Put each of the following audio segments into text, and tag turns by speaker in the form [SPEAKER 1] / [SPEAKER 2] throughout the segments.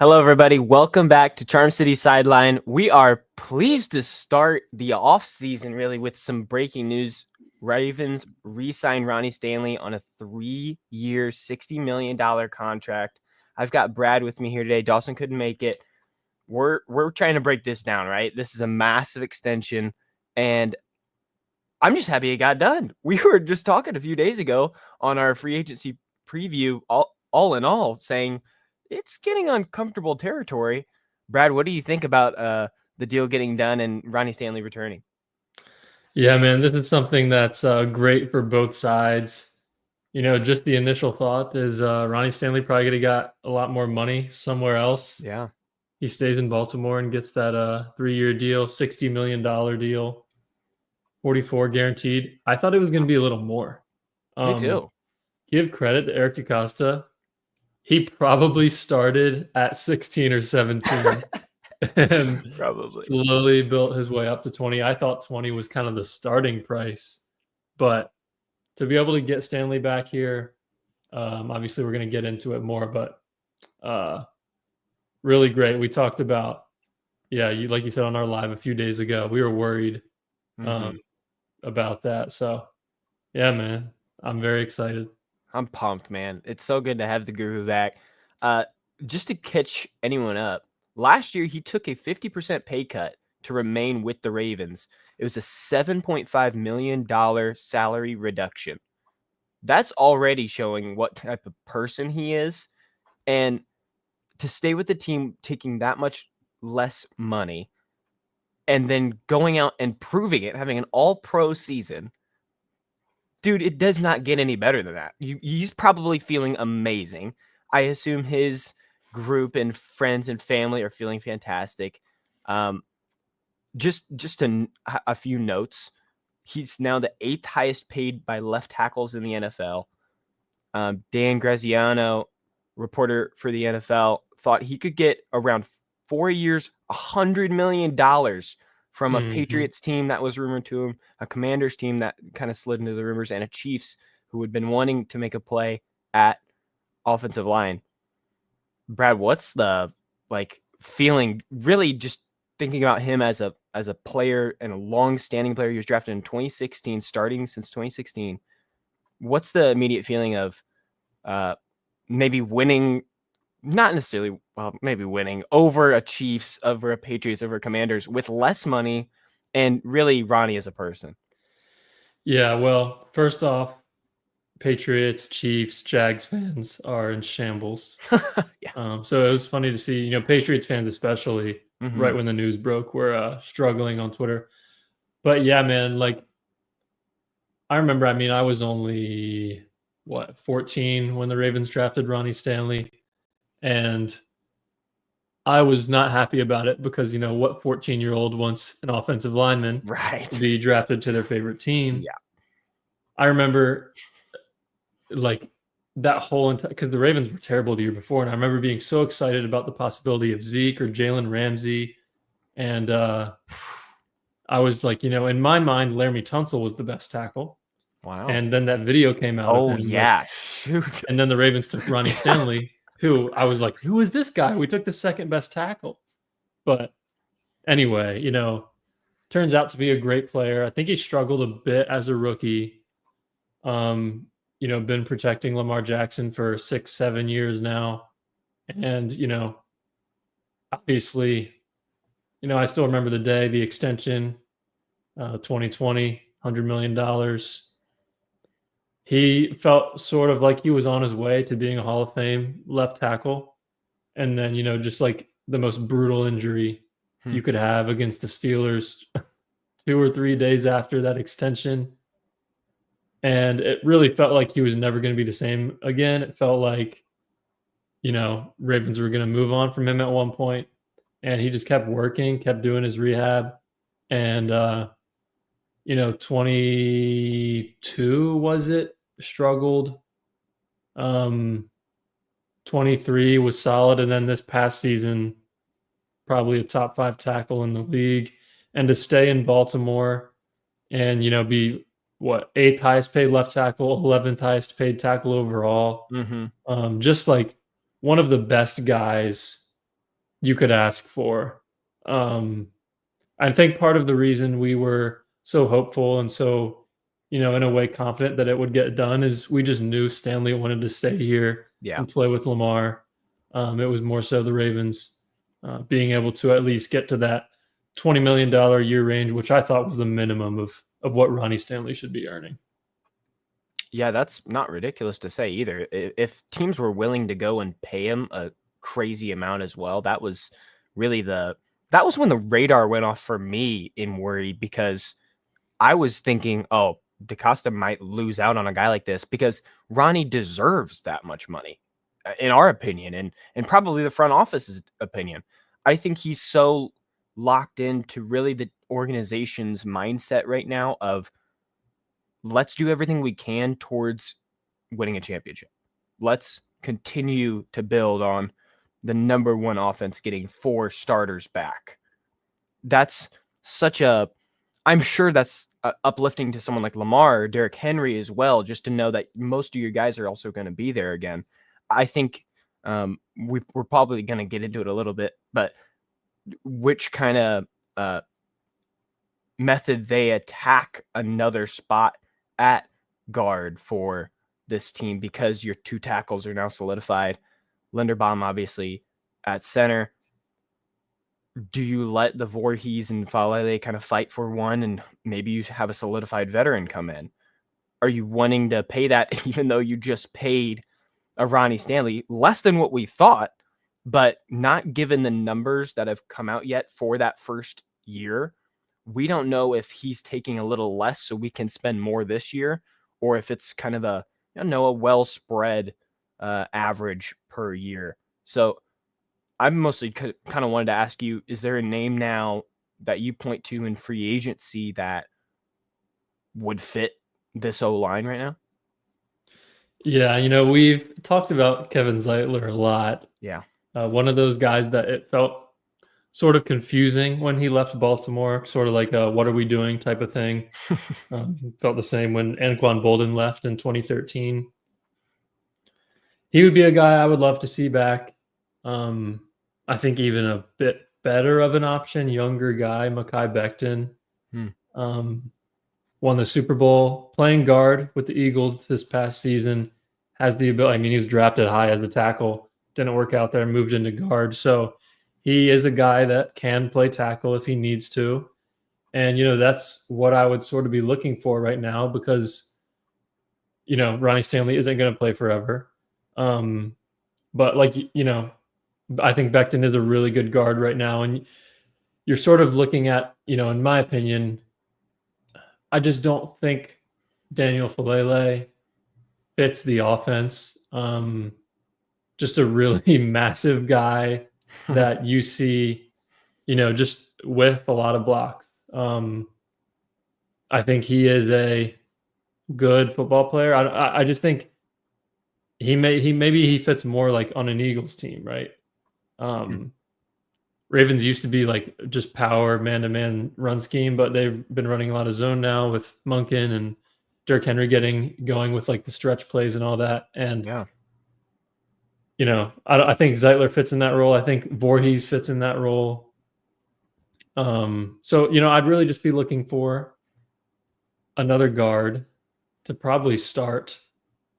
[SPEAKER 1] Hello, everybody. Welcome back to Charm City Sideline. We are pleased to start the off season really with some breaking news. Ravens re-signed Ronnie Stanley on a 3-year, $60 million contract. I've got Brad with me here today. Dawson couldn't make it. We're trying to break this down, right? This is a massive extension, and I'm just happy it got done. We were just talking a few days ago on our free agency preview, all in all, saying it's getting uncomfortable territory. Brad, what do you think about the deal getting done and Ronnie Stanley returning?
[SPEAKER 2] Yeah, man, this is something that's great for both sides. Just the initial thought is Ronnie Stanley probably could have got a lot more money somewhere else.
[SPEAKER 1] Yeah,
[SPEAKER 2] He stays in Baltimore and gets that 3-year deal, $60 million deal, 44 guaranteed. I thought it was going to be a little more.
[SPEAKER 1] me too.
[SPEAKER 2] Give credit to Eric DaCosta. He probably started at 16 or 17 and
[SPEAKER 1] Probably.
[SPEAKER 2] slowly built his way up to 20. I thought 20 was kind of the starting price, but to be able to get Stanley back here, obviously we're going to get into it more, but really great. We talked about, like you said on our live a few days ago, we were worried about that. So, yeah, man, I'm very excited.
[SPEAKER 1] I'm pumped, man. It's so good to have the Guru back. Just to catch anyone up, last year he took a 50% pay cut to remain with the Ravens. It was a $7.5 million salary reduction. That's already showing what type of person he is. And to stay with the team taking that much less money and then going out and proving it, having an all-pro season, dude, it does not get any better than that. He's probably feeling amazing. I assume his group and friends and family are feeling fantastic. Just a few notes. He's now the 8th highest paid by left tackles in the NFL. Dan Graziano, reporter for the NFL, thought he could get around 4 years, $100 million from a Patriots team that was rumored to him, a Commanders team that kind of slid into the rumors, and a Chiefs who had been wanting to make a play at offensive line. Brad, what's the feeling? Really, just thinking about him as a player and a long-standing player. He was drafted in 2016, starting since 2016. What's the immediate feeling of maybe winning? Not necessarily, maybe winning over a Chiefs, over a Patriots, over a Commanders with less money, and really Ronnie as a person.
[SPEAKER 2] Yeah, well, first off, Patriots, Chiefs, Jags fans are in shambles.
[SPEAKER 1] Yeah.
[SPEAKER 2] So it was funny to see, Patriots fans especially, right when the news broke, were struggling on Twitter. But yeah, man, I remember, I was only, 14 when the Ravens drafted Ronnie Stanley. And I was not happy about it because, what 14-year-old wants an offensive lineman to be drafted to their favorite team?
[SPEAKER 1] Yeah.
[SPEAKER 2] I remember that whole because the Ravens were terrible the year before, and I remember being so excited about the possibility of Zeke or Jalen Ramsey. And I was in my mind, Laramie Tunsil was the best tackle.
[SPEAKER 1] Wow.
[SPEAKER 2] And then that video came out.
[SPEAKER 1] Oh, yeah. Shoot.
[SPEAKER 2] And then the Ravens took Ronnie Stanley, who I was like, who is this guy? We took the second best tackle. But anyway, turns out to be a great player. I think he struggled a bit as a rookie. Been protecting Lamar Jackson for 6-7 years now. And, obviously, I still remember the day, the extension, 2020, $100 million. He felt sort of like he was on his way to being a Hall of Fame left tackle. And then, just like the most brutal injury you could have against the Steelers 2 or 3 days after that extension. And it really felt like he was never going to be the same again. It felt like, Ravens were going to move on from him at one point. And he just kept working, kept doing his rehab. And, 22 was it? Struggled. 23 was solid. And then this past season, probably a top 5 tackle in the league. And to stay in Baltimore and, be 8th highest paid left tackle, 11th highest paid tackle overall. Just like one of the best guys you could ask for. Um, I think part of the reason we were so hopeful and so, in a way confident that it would get done is we just knew Stanley wanted to stay here
[SPEAKER 1] Yeah.
[SPEAKER 2] and play with Lamar. It was more so the Ravens being able to at least get to that $20 million a year range, which I thought was the minimum of what Ronnie Stanley should be earning.
[SPEAKER 1] Yeah, that's not ridiculous to say either. If teams were willing to go and pay him a crazy amount as well, that was really that was when the radar went off for me in worry, because I was thinking, oh, DaCosta might lose out on a guy like this because Ronnie deserves that much money, in our opinion, and probably the front office's opinion. I think he's so locked into really the organization's mindset right now of, let's do everything we can towards winning a championship. Let's continue to build on the number one offense getting 4 starters back. That's such a, I'm sure that's uplifting to someone like Lamar or Derrick Henry as well, just to know that most of your guys are also going to be there again. I think we're probably going to get into it a little bit, but which kind of method they attack another spot at guard for this team, because your 2 tackles are now solidified. Linderbaum obviously at center. Do you let the Voorhees and Falele kind of fight for one, and maybe you have a solidified veteran come in? Are you wanting to pay that even though you just paid a Ronnie Stanley less than what we thought, but not given the numbers that have come out yet for that first year? We don't know if he's taking a little less so we can spend more this year, or if it's kind of a well spread average per year. So I'm mostly kind of wanted to ask you, is there a name now that you point to in free agency that would fit this O-line right now?
[SPEAKER 2] Yeah, we've talked about Kevin Zeitler a lot.
[SPEAKER 1] Yeah.
[SPEAKER 2] One of those guys that it felt sort of confusing when he left Baltimore, sort of like a "what are we doing" type of thing. Felt the same when Anquan Bolden left in 2013. He would be a guy I would love to see back. I think even a bit better of an option, younger guy, Mekhi Becton. Won the Super Bowl playing guard with the Eagles this past season. Has the ability, I mean, he was drafted high as a tackle, didn't work out there, moved into guard. So he is a guy that can play tackle if he needs to. And, that's what I would sort of be looking for right now, because, Ronnie Stanley isn't going to play forever. But I think Becton is a really good guard right now. And you're sort of looking at, in my opinion, I just don't think Daniel Falele fits the offense. Just a really massive guy that you see, just with a lot of blocks. I think he is a good football player. I just think maybe he fits more like on an Eagles team, right? Ravens used to be like just power man-to-man run scheme, but they've been running a lot of zone now with Monken and Derrick Henry going with like the stretch plays and all that. And
[SPEAKER 1] Yeah.
[SPEAKER 2] I think Zeitler fits in that role. I think Voorhees fits in that role. So I'd really just be looking for another guard to probably start,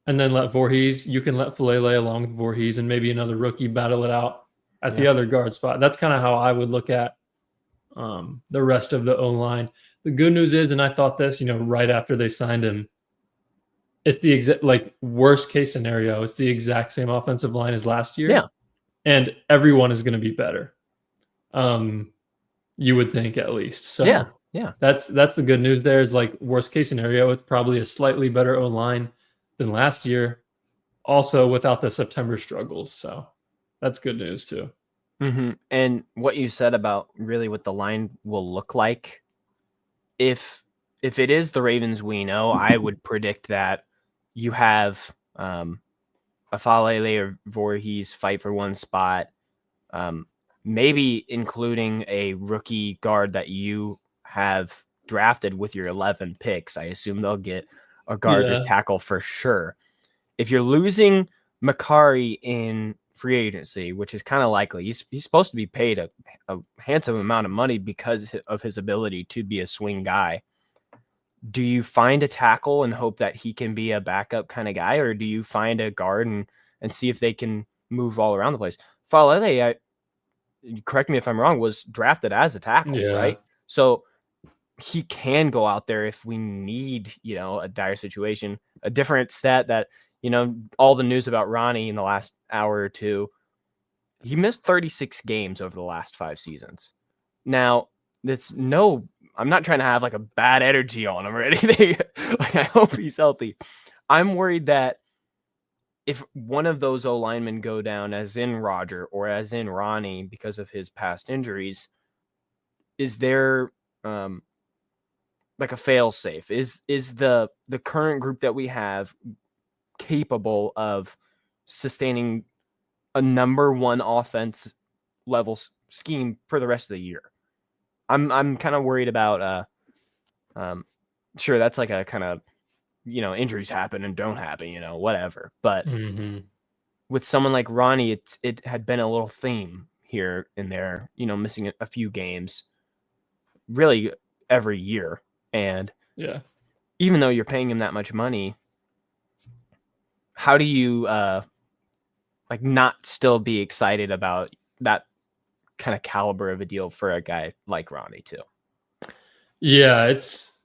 [SPEAKER 2] and then let Voorhees. You can let Falele along with Voorhees, and maybe another rookie battle it out at the other guard spot. That's kind of how I would look at the rest of the O-line. The good news is, and I thought this, right after they signed him, it's the exact, like, worst case scenario. It's the exact same offensive line as last year.
[SPEAKER 1] Yeah.
[SPEAKER 2] And everyone is going to be better. You would think, at least. So
[SPEAKER 1] yeah.
[SPEAKER 2] That's the good news there, is like worst case scenario, it's probably a slightly better O-line than last year. Also without the September struggles. So that's good news too.
[SPEAKER 1] And what you said about really what the line will look like, if it is the Ravens we know, I would predict that you have a Falele or Voorhees fight for one spot, maybe including a rookie guard that you have drafted with your 11 picks. I assume they'll get a guard or tackle for sure. If you're losing Makari in free agency, which is kind of likely. He's supposed to be paid a handsome amount of money because of his ability to be a swing guy. Do you find a tackle and hope that he can be a backup kind of guy, or do you find a guard and see if they can move all around the place? Falele, correct me if I'm wrong, was drafted as a tackle, right? So he can go out there if we need, a dire situation. A different stat that, all the news about Ronnie in the last hour or two, he missed 36 games over the last 5 seasons. Now, I'm not trying to have like a bad energy on him or anything. Like, I hope he's healthy. I'm worried that if one of those O linemen go down, as in Roger or as in Ronnie, because of his past injuries, is there like a fail safe? Is the current group that we have capable of sustaining a number one offense level scheme for the rest of the year? I'm kind of worried about sure, that's like a kind of, injuries happen and don't happen, whatever. But with someone like Ronnie, it had been a little theme here and there, missing a few games really every year. And even though you're paying him that much money, how do you like not still be excited about that kind of caliber of a deal for a guy like Ronnie too?
[SPEAKER 2] Yeah, it's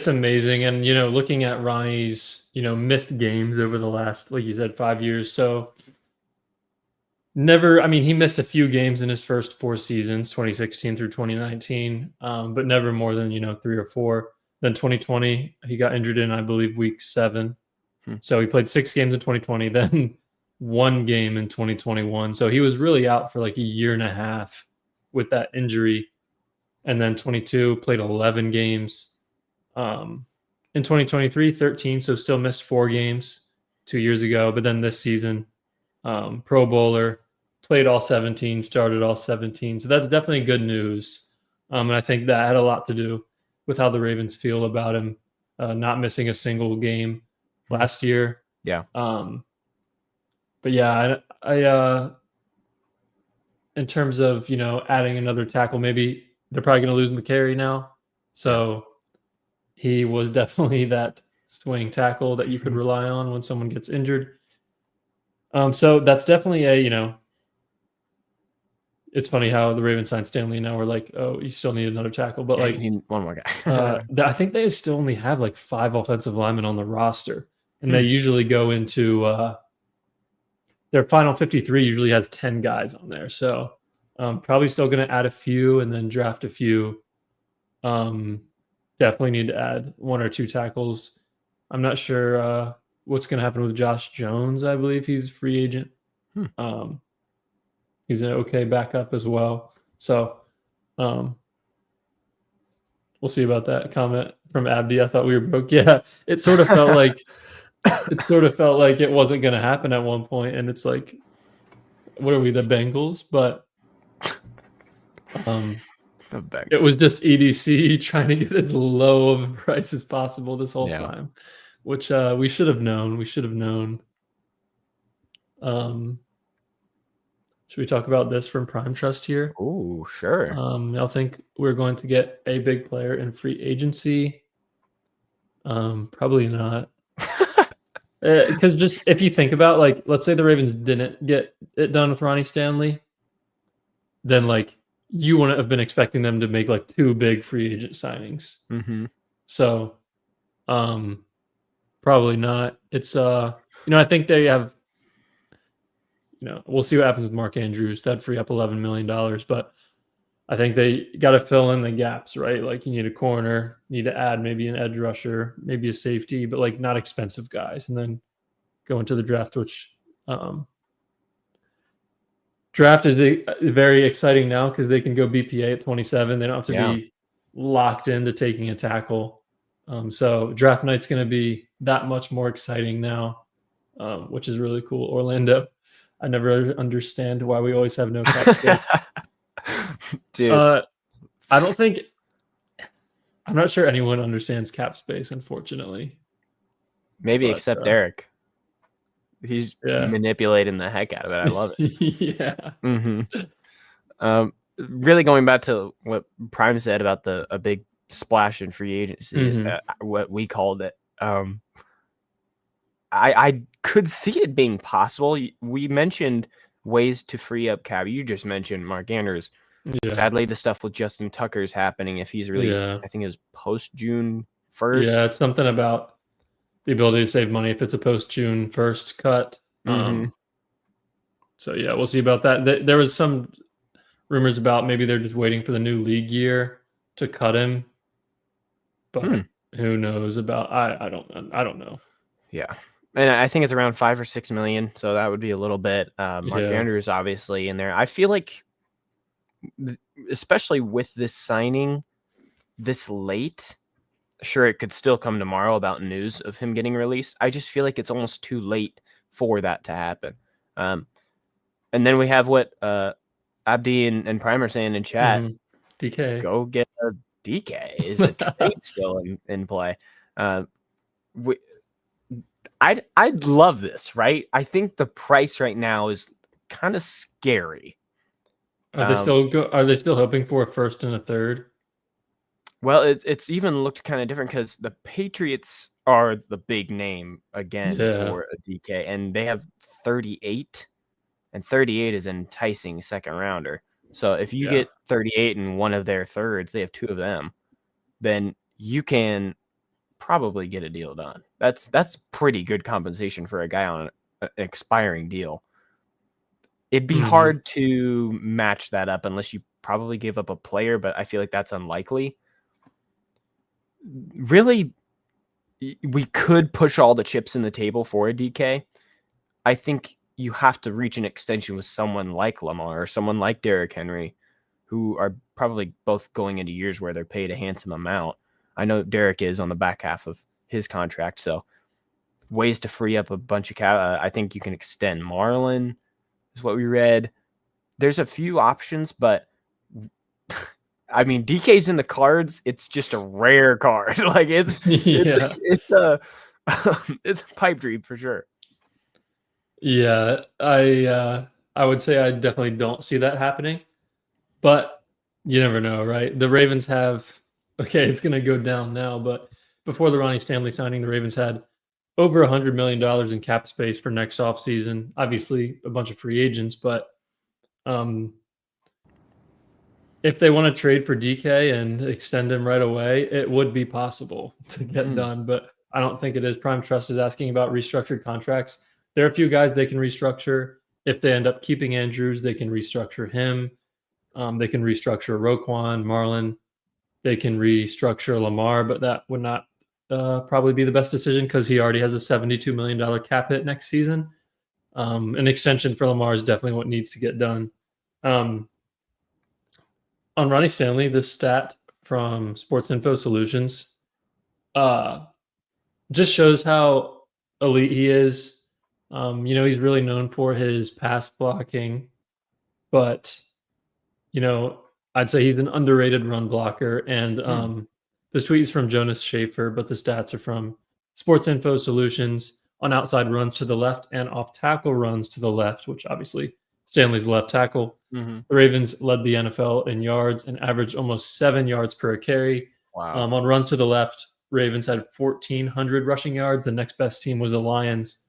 [SPEAKER 2] amazing. And, looking at Ronnie's, missed games over the last, like you said, 5 years. So he missed a few games in his first 4 seasons, 2016 through 2019, but never more than, 3 or 4. Then 2020, he got injured in, I believe, week 7. So he played 6 games in 2020, then 1 game in 2021. So he was really out for like a year and a half with that injury. And then 22 played 11 games. In 2023, 13, so still missed 4 games 2 years ago. But then this season, Pro Bowler, played all 17, started all 17. So that's definitely good news. And I think that had a lot to do with how the Ravens feel about him not missing a single game last year.
[SPEAKER 1] Yeah.
[SPEAKER 2] But yeah, I in terms of, adding another tackle, maybe they're probably going to lose McCary now. So he was definitely that swing tackle that you could rely on when someone gets injured. So that's definitely it's funny how the Ravens signed Stanley and now we're like, oh, you still need another tackle. But like,
[SPEAKER 1] you need one more guy.
[SPEAKER 2] I think they still only have like 5 offensive linemen on the roster. And they usually go into their final 53 usually has 10 guys on there. So probably still going to add a few and then draft a few. Definitely need to add 1 or 2 tackles. I'm not sure what's going to happen with Josh Jones. I believe he's a free agent. He's an okay backup as well. So we'll see about that comment from Abdi. I thought we were broke. Yeah, it sort of felt like it wasn't going to happen at one point, and it's like, what are we, the Bengals? But it was just EDC trying to get as low of a price as possible this whole time, which we should have known. Should we talk about this from Prime Trust here?
[SPEAKER 1] Oh, sure.
[SPEAKER 2] Y'all think we're going to get a big player in free agency? Probably not. Because just if you think about, like, let's say the Ravens didn't get it done with Ronnie Stanley, then like you wouldn't have been expecting them to make like 2 big free agent signings. So probably not. It's I think they have, we'll see what happens with Mark Andrews. That'd free up $11 million, but I think they got to fill in the gaps, right? Like you need a corner, need to add maybe an edge rusher, maybe a safety, but like not expensive guys, and then go into the draft, which draft is very exciting now because they can go BPA at 27. They don't have to be locked into taking a tackle. So draft night's going to be that much more exciting now, which is really cool. Orlando, I never understand why we always have no cap space.
[SPEAKER 1] Dude,
[SPEAKER 2] I'm not sure anyone understands cap space, unfortunately.
[SPEAKER 1] Maybe except Eric. He's
[SPEAKER 2] Yeah.
[SPEAKER 1] manipulating the heck out of it. I love it.
[SPEAKER 2] Yeah.
[SPEAKER 1] Really going back to what Prime said about a big splash in free agency, what we called it. I could see it being possible. We mentioned ways to free up cap. You just mentioned Mark Andrews.
[SPEAKER 2] Yeah.
[SPEAKER 1] Sadly, the stuff with Justin Tucker is happening. If he's released,
[SPEAKER 2] Yeah.
[SPEAKER 1] I think it was post June 1st.
[SPEAKER 2] Yeah, it's something about the ability to save money if it's a post June 1st cut. So yeah, we'll see about that. There was some rumors about maybe they're just waiting for the new league year to cut him, but who knows about? I don't know.
[SPEAKER 1] Yeah, and I think it's around 5 or 6 million, so that would be a little bit. Mark Andrews obviously in there. I feel like, especially with this signing this late, sure, it could still come tomorrow about news of him getting released. I just feel like it's almost too late for that to happen. And then we have what Abdi and Prime are saying in chat.
[SPEAKER 2] DK.
[SPEAKER 1] Go get a DK. Is a trade still in play? I'd love this, right? I think the price right now is kind of scary.
[SPEAKER 2] Are they still hoping for a first and a third?
[SPEAKER 1] Well, it's even looked kind of different because the Patriots are the big name again for a DK, and they have 38, and 38 is an enticing second rounder. So if you get 38 and one of their thirds, they have two of them, then you can probably get a deal done. That's pretty good compensation for a guy on an expiring deal. It'd be hard to match that up unless you probably give up a player, but I feel like that's unlikely. Really, we could push all the chips in the table for a DK. I think you have to reach an extension with someone like Lamar or someone like Derrick Henry, who are probably both going into years where they're paid a handsome amount. I know Derrick is on the back half of his contract, so ways to free up a bunch of cap. I think you can extend Marlon, is what we read. There's a few options, but I mean, DK's in the cards. It's just a rare card. Like it's a pipe dream for sure.
[SPEAKER 2] Yeah, I would say I definitely don't see that happening, but you never know, right? The Ravens have it's going to go down now, but before the Ronnie Stanley signing, the Ravens had over $100 million in cap space for next offseason. Obviously, a bunch of free agents, but if they want to trade for DK and extend him right away, it would be possible to get done, but I don't think it is. Prime Trust is asking about restructured contracts. There are a few guys they can restructure. If they end up keeping Andrews, they can restructure him. They can restructure Roquan, Marlon. They can restructure Lamar, but that would not probably be the best decision because he already has a $72 million cap hit next season. An extension for Lamar is definitely what needs to get done. On Ronnie Stanley, this stat from Sports Info Solutions just shows how elite he is. He's really known for his pass blocking, but I'd say he's an underrated run blocker. And this tweet is from Jonas Schaefer, but the stats are from Sports Info Solutions on outside runs to the left and off tackle runs to the left, which obviously Stanley's left tackle. The Ravens led the NFL in yards and averaged almost 7 yards per carry.
[SPEAKER 1] Wow.
[SPEAKER 2] On runs to the left, Ravens had 1,400 rushing yards. The next best team was the Lions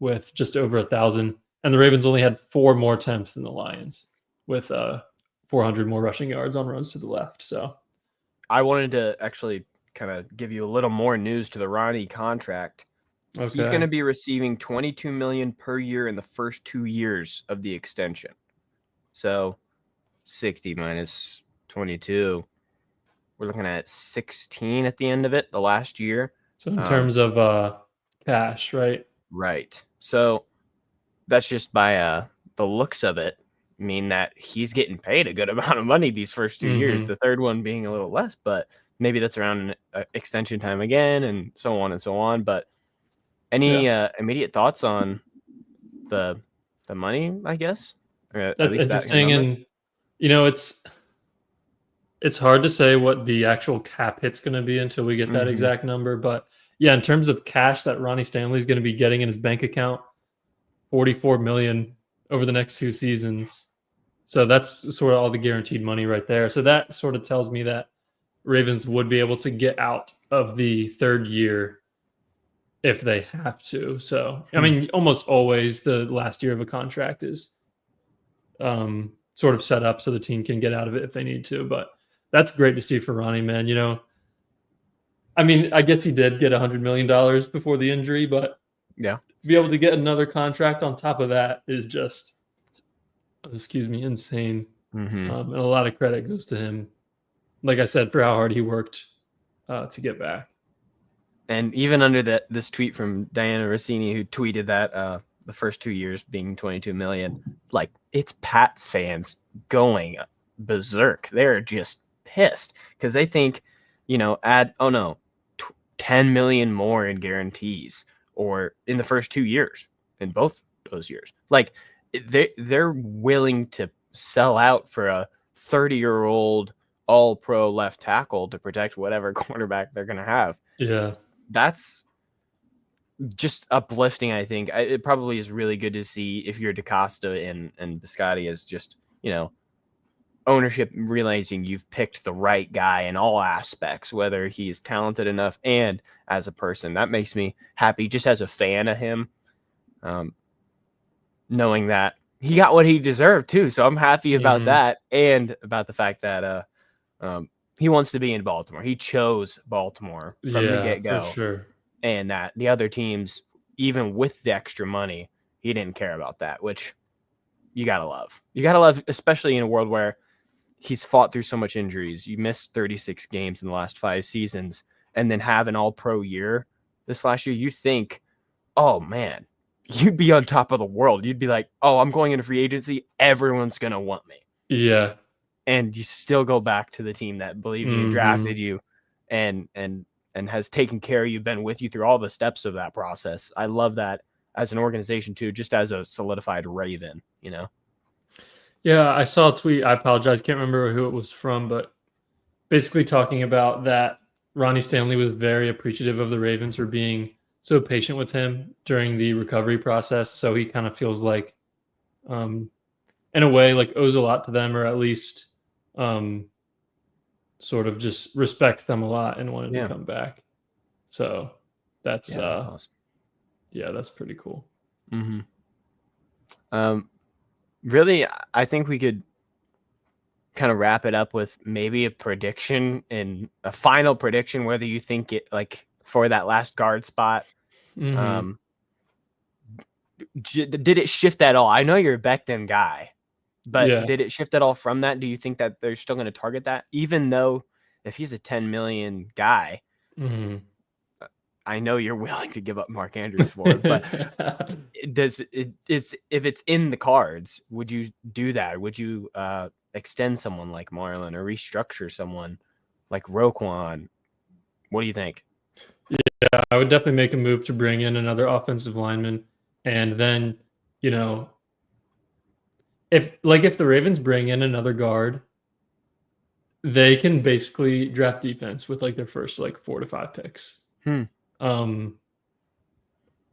[SPEAKER 2] with just over 1,000. And the Ravens only had 4 more attempts than the Lions with 400 more rushing yards on runs to the left. So
[SPEAKER 1] I wanted to actually kind of give you a little more news to the Ronnie contract. Okay. He's going to be receiving $22 million per year in the first 2 years of the extension. So 60 minus 22, we're looking at 16 at the end of it, the last year.
[SPEAKER 2] So in terms of cash, right?
[SPEAKER 1] Right. So that's just by the looks of it, mean that he's getting paid a good amount of money these first 2 years, the third one being a little less, but maybe that's around extension time again and so on and so on. But any immediate thoughts on the money, I guess?
[SPEAKER 2] That's at least interesting. And, it's hard to say what the actual cap hit's going to be until we get that exact number. But, yeah, in terms of cash that Ronnie Stanley is going to be getting in his bank account, $44 million over the next 2 seasons. So that's sort of all the guaranteed money right there. So that sort of tells me that Ravens would be able to get out of the third year if they have to. So, I mean, almost always the last year of a contract is sort of set up so the team can get out of it if they need to. But that's great to see for Ronnie, man. You know, I mean, I guess he did get $100 million before the injury, but
[SPEAKER 1] Yeah.
[SPEAKER 2] to be able to get another contract on top of that is just, insane.
[SPEAKER 1] Mm-hmm.
[SPEAKER 2] And a lot of credit goes to him, like I said, for how hard he worked to get back.
[SPEAKER 1] And even under this tweet from Diana Rossini, who tweeted that the first 2 years being 22 million, like, it's Pats fans going berserk. They're just pissed because they think, you know, add 10 million more in guarantees or in the first 2 years, in both those years. Like, they're willing to sell out for a 30-year-old all-pro left tackle to protect whatever cornerback they're going to have.
[SPEAKER 2] Yeah.
[SPEAKER 1] That's just uplifting, I think. It probably is really good to see if you're DaCosta and Biscotti as just, you know, ownership realizing you've picked the right guy in all aspects, whether he's talented enough and as a person. That makes me happy just as a fan of him, knowing that he got what he deserved too. So I'm happy about that, and about the fact that he wants to be in Baltimore. He chose Baltimore from the get-go.
[SPEAKER 2] For sure.
[SPEAKER 1] And that the other teams, even with the extra money, he didn't care about that, which you got to love. You got to love, especially in a world where he's fought through so much injuries. You missed 36 games in the last 5 seasons and then have an all-pro year this last year. You think, oh, man, you'd be on top of the world. You'd be like, oh, I'm going into free agency. Everyone's going to want me.
[SPEAKER 2] Yeah.
[SPEAKER 1] And you still go back to the team that believed you, drafted you, and has taken care of you, been with you through all the steps of that process. I love that as an organization too, just as a solidified Raven, you know?
[SPEAKER 2] Yeah, I saw a tweet. I apologize. Can't remember who it was from, but basically talking about that Ronnie Stanley was very appreciative of the Ravens for being so patient with him during the recovery process. So he kind of feels like, in a way, like owes a lot to them, or at least sort of just respects them a lot and wanted to come back. So that's
[SPEAKER 1] awesome.
[SPEAKER 2] Yeah, that's pretty cool.
[SPEAKER 1] Really, I think we could kind of wrap it up with maybe a prediction, and a final prediction, whether you think it, like, for that last guard spot. Did it shift at all? I know you're a Becton guy, but did it shift at all from that? Do you think that they're still going to target that, even though if he's a 10 million guy, I know you're willing to give up Mark Andrews for it, but if it's in the cards, would you do that? Would you extend someone like Marlon or restructure someone like Roquan? What do you think?
[SPEAKER 2] Yeah, I would definitely make a move to bring in another offensive lineman. And then, you know, if the Ravens bring in another guard, they can basically draft defense with like their first like 4 to 5 picks.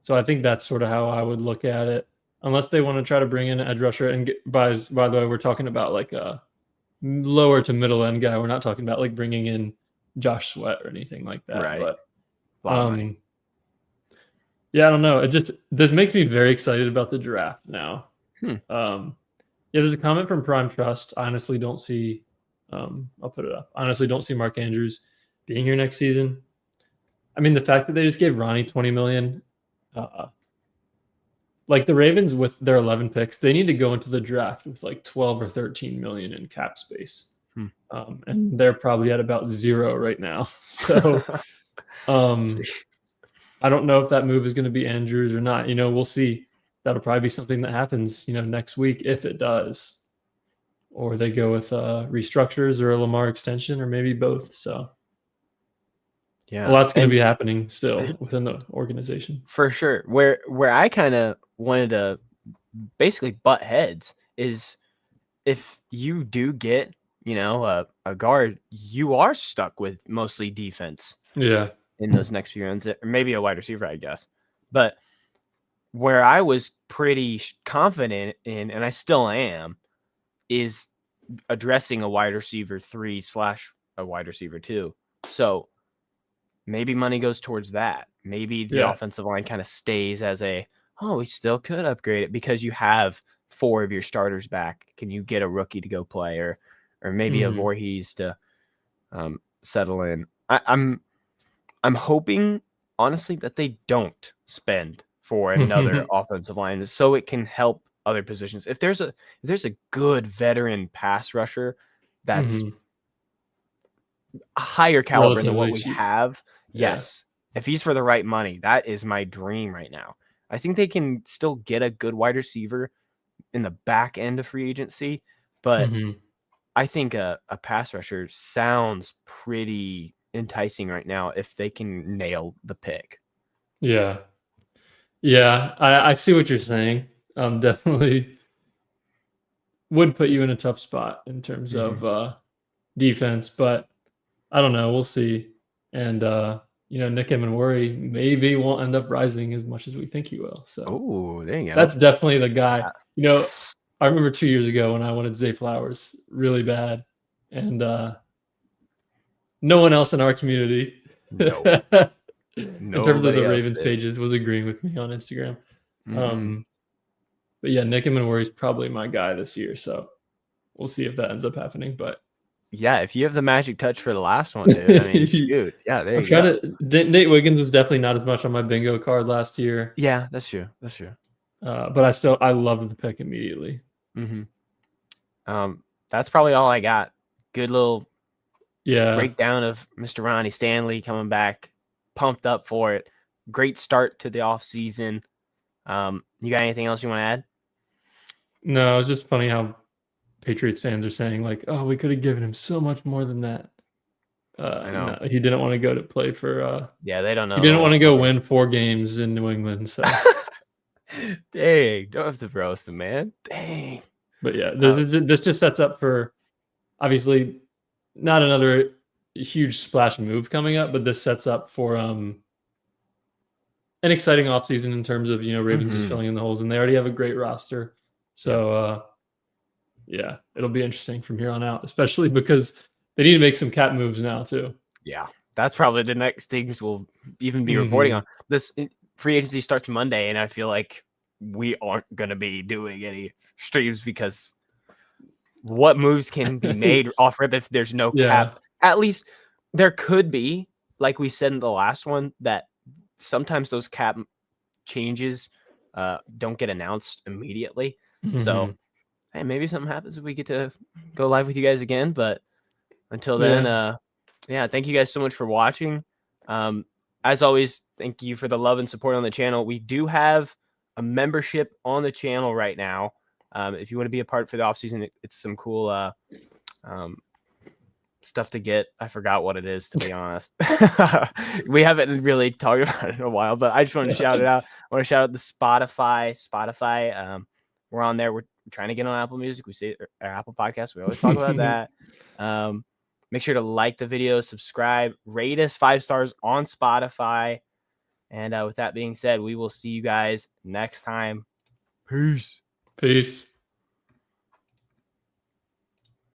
[SPEAKER 2] So I think that's sort of how I would look at it, unless they want to try to bring in an edge rusher. And by the way, we're talking about like a lower to middle end guy. We're not talking about like bringing in Josh Sweat or anything like that.
[SPEAKER 1] Right.
[SPEAKER 2] But yeah, I don't know. This makes me very excited about the draft now. There's a comment from Prime Trust. I honestly don't see, I'll put it up. I honestly don't see Mark Andrews being here next season. I mean, the fact that they just gave Ronnie $20 million, like the Ravens with their 11 picks, they need to go into the draft with like 12 or 13 million in cap space. And they're probably at about 0 right now. So I don't know if that move is going to be Andrews or not. You know, we'll see. That'll probably be something that happens, you know, next week, if it does. Or they go with restructures or a Lamar extension, or maybe both. So a lot's going to be happening still within the organization.
[SPEAKER 1] For sure. Where I kind of wanted to basically butt heads is, if you do get, you know, a guard, you are stuck with mostly defense.
[SPEAKER 2] Yeah.
[SPEAKER 1] In those next few rounds, or maybe a wide receiver, I guess. But where I was pretty confident in, and I still am, is addressing a wide receiver 3 / a wide receiver 2. So maybe money goes towards that. Maybe the offensive line kind of stays as we still could upgrade it because you have 4 of your starters back. Can you get a rookie to go play, or maybe a Voorhees to settle in? I'm hoping, honestly, that they don't spend for another offensive line so it can help other positions. If there's a good veteran pass rusher that's a higher caliber than what
[SPEAKER 2] Relatively
[SPEAKER 1] we
[SPEAKER 2] cheap.
[SPEAKER 1] have, yes. If he's for the right money, that is my dream right now. I think they can still get a good wide receiver in the back end of free agency, but I think a pass rusher sounds pretty enticing right now if they can nail the pick.
[SPEAKER 2] Yeah. I see what you're saying. Definitely would put you in a tough spot in terms of defense, but I don't know. We'll see. And Nick Worry maybe won't end up rising as much as we think he will. So
[SPEAKER 1] Oh, there you go.
[SPEAKER 2] that's definitely the guy. I remember 2 years ago when I wanted Zay Flowers really bad, and no one else in our community,
[SPEAKER 1] No.
[SPEAKER 2] in terms of the Ravens pages, was agreeing with me on Instagram. But yeah, Nick Worry is probably my guy this year. So we'll see if that ends up happening. But
[SPEAKER 1] yeah, if you have the magic touch for the last one, dude, I mean, shoot. Yeah, there you go.
[SPEAKER 2] Nate Wiggins was definitely not as much on my bingo card last year.
[SPEAKER 1] Yeah, that's true. That's true.
[SPEAKER 2] But I loved the pick immediately.
[SPEAKER 1] That's probably all I got. Good little breakdown of Mr. Ronnie Stanley coming back. Pumped up for it. Great start to the off season. You got anything else you want to add?
[SPEAKER 2] No, it's just funny how Patriots fans are saying like, "Oh, we could have given him so much more than that."
[SPEAKER 1] I know.
[SPEAKER 2] No, he didn't want to go to play for.
[SPEAKER 1] They don't know.
[SPEAKER 2] He didn't want to go win 4 games in New England. So,
[SPEAKER 1] dang, don't have to roast him, man. Dang.
[SPEAKER 2] But yeah, this just sets up for obviously not another huge splash move coming up, but this sets up for an exciting offseason in terms of Ravens just filling in the holes, and they already have a great roster. So yeah, it'll be interesting from here on out, especially because they need to make some cap moves now too.
[SPEAKER 1] Yeah, that's probably the next things we'll even be reporting on. This free agency starts Monday, and I feel like we aren't going to be doing any streams because what moves can be made off rip if there's no cap? At least there could be, like we said in the last one, that sometimes those cap changes don't get announced immediately. So, hey, maybe something happens if we get to go live with you guys again. But until then, thank you guys so much for watching. As always, thank you for the love and support on the channel. We do have a membership on the channel right now. If you want to be a part for the offseason, it's some cool stuff to get. I forgot what it is, to be honest. We haven't really talked about it in a while, but I just want to shout it out. I want to shout out the Spotify. We're on there. We're trying to get on Apple Music. We say Apple Podcasts. We always talk about that. Make sure to like the video, subscribe, rate us 5 stars on Spotify. And with that being said, we will see you guys next time. Peace.